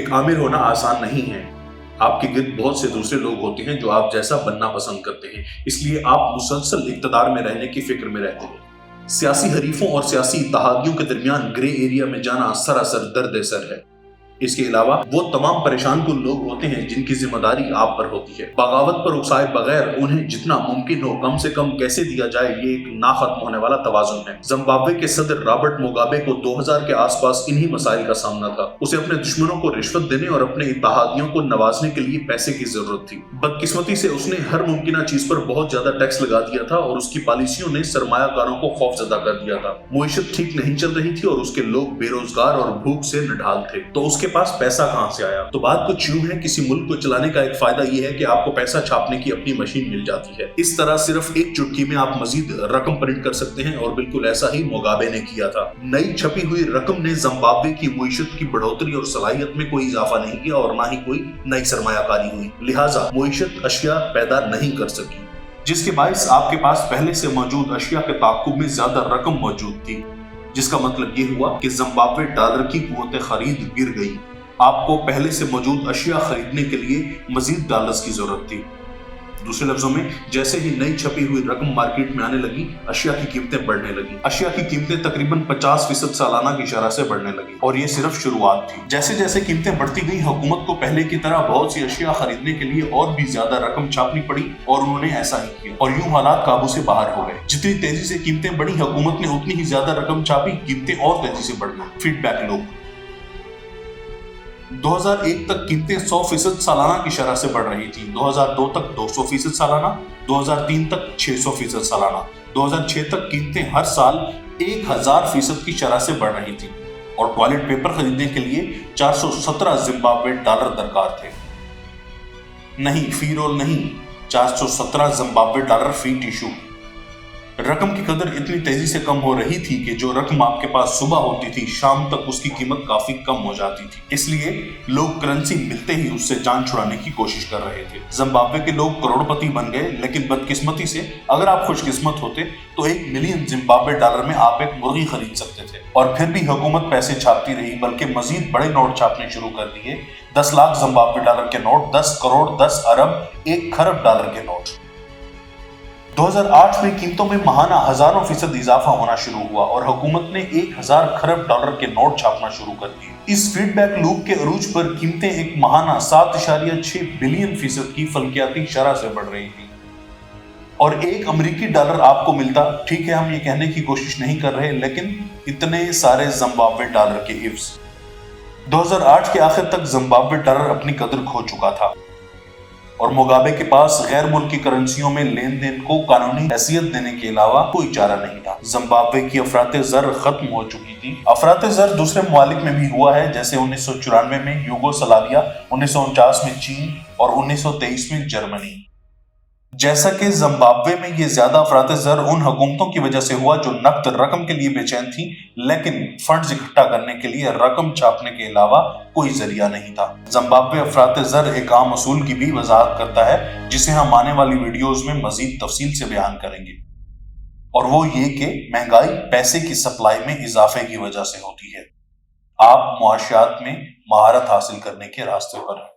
एक आमिर होना आसान नहीं है। आपके गिर्द बहुत से दूसरे लोग होते हैं जो आप जैसा बनना पसंद करते हैं, इसलिए आप मुसलसल इक़्तिदार में रहने की फिक्र में रहते हैं। सियासी हरीफों और सियासी इत्तेहादियों के दरमियान ग्रे एरिया में जाना सरासर दर्द सर है। इसके अलावा वो तमाम परेशान कुल लोग होते हैं जिनकी जिम्मेदारी आप पर होती है। बगावत पर उकसाए बगैर उन्हें जितना मुमकिन हो कम से कम कैसे दिया जाए, ये एक ना खत्म होने वाला तवाज़ुन है। जिम्बाब्वे के सदर रॉबर्ट मुगाबे को 2000 के आसपास इन्हीं मसाइल का सामना था। उसे अपने दुश्मनों को रिश्वत देने और अपने इत्तेहादियों को नवाजने के लिए पैसे की जरूरत थी। बदकिस्मती से उसने हर मुमकिन चीज पर बहुत ज्यादा टैक्स लगा दिया था और उसकी पॉलिसियों ने सरमायाकारों को खौफजदा कर दिया था। मुईशत ठीक नहीं चल रही थी और उसके लोग बेरोजगार और भूख से निढाल थे। तो उसके पास पैसा कहां से आया? तो बात कुछ यूं है, किसी मुल्क को चलाने का एक फायदा यह है कि आपको पैसा छापने की अपनी मशीन मिल जाती है। इस तरह सिर्फ एक चुटकी में आप मजीद रकम प्रिंट कर सकते हैं और बिल्कुल ऐसा ही मुगाबे ने किया था। नई छपी हुई रकम ने जिम्बाब्वे की मुईशत की बढ़ोतरी और सलाहियत में कोई इजाफा नहीं किया और ना ही कोई नई सरमायाकारी हुई, लिहाजा मुईशत अशिया पैदा नहीं कर सकी, जिसके बायस आपके पास पहले से मौजूद अशिया के ताकुब में ज्यादा रकम मौजूद थी, जिसका मतलब ये हुआ कि जिम्बाब्वे डॉलर की कुव्वत खरीद गिर गई। आपको पहले से मौजूद अशिया खरीदने के लिए मजीद डॉलर्स की जरूरत थी। दूसरे लफ्जों में, जैसे ही नई छपी हुई रकम मार्केट में आने लगी, अशिया की कीमतें बढ़ने लगी। अशिया की कीमतें तकरीबन 50% सालाना की शरह से बढ़ने लगी और ये सिर्फ शुरुआत थी। जैसे जैसे कीमतें बढ़ती गई, हुकूमत को पहले की तरह बहुत सी अशिया खरीदने के लिए और भी ज्यादा रकम छापनी पड़ी और उन्होंने ऐसा ही किया और यूं हालात काबू से बाहर हो गए। जितनी तेजी से कीमतें बढ़ी, हुकूमत ने उतनी ही ज्यादा रकम छापी, कीमतें और तेजी से बढ़ गई। फीडबैक लो। 2001 तक कीमतें 100% सालाना की शरह से बढ़ रही थी, 2002 तक 200% सालाना, 2003 तक 600% सालाना, 2006 तक कीमतें हर साल 1000% की शरह से बढ़ रही थी और टॉयलेट पेपर खरीदने के लिए 417 जिम्बाब्वे डॉलर दरकार थे। नहीं, फी रोल नहीं, 417 जिम्बाब्वे डॉलर फी टिश्यू। रकम की कदर इतनी तेजी से कम हो रही थी कि जो रकम आपके पास सुबह होती थी, शाम तक उसकी कीमत काफी कम हो जाती थी। इसलिए लोग करेंसी मिलते ही उससे जान छुड़ाने की कोशिश कर रहे थे। जिम्बाब्वे के लोग करोड़पति बन गए, लेकिन बदकिस्मती से अगर आप खुशकिस्मत होते तो 1 मिलियन जिम्बाब्वे डॉलर में आप एक मुर्गी खरीद सकते थे। और फिर भी हुकूमत पैसे छापती रही, बल्कि मजीद बड़े नोट छापने शुरू कर दिए। 10 लाख जिम्बाब्वे डॉलर के नोट, 10 करोड़, 10 अरब, 1 खरब डॉलर के नोट। 2008 में कीमतों में महाना हजारों फीसद इजाफा होना शुरू हुआ और हुकूमत ने 1000 खरब डॉलर के नोट छापना शुरू कर दिए। इस फीडबैक लूप के अरूज पर कीमतें एक महाना 7.6 बिलियन फीसद की फल्कियाती शरह से बढ़ रही थी और 1 अमेरिकी डॉलर आपको मिलता। ठीक है, हम ये कहने की कोशिश नहीं कर रहे, लेकिन इतने सारे जिम्बाब्वे डॉलर के हिफ्ज। 2008 के आखिर तक जिम्बाब्वे डॉलर अपनी कदर खो चुका था और मुगाबे के पास गैर मुल्की करेंसियों में लेन देन को कानूनी हैसियत देने के अलावा कोई चारा नहीं था। जिम्बाब्वे की अफरात ज़र खत्म हो चुकी थी। अफरात ज़र दूसरे ममालिक में भी हुआ है, जैसे 1994 में यूगोस्लाविया, 1949 में चीन और 1923 में जर्मनी। जैसा कि जिम्बाब्वे में ये ज्यादा अफरात ज़र उन हुकूमतों की वजह से हुआ जो नकद रकम के लिए बेचैन थी, लेकिन फंड्स इकट्ठा करने के लिए रकम छापने के अलावा कोई जरिया नहीं था। जिम्बाब्वे अफरात ज़र एक आम असूल की भी वजाहत करता है, जिसे हम आने वाली वीडियोस में मजीद तफसील से बयान करेंगे, और वो ये कि महंगाई पैसे की सप्लाई में इजाफे की वजह से होती है। आप मुआशियात में महारत हासिल करने के रास्ते पर हैं।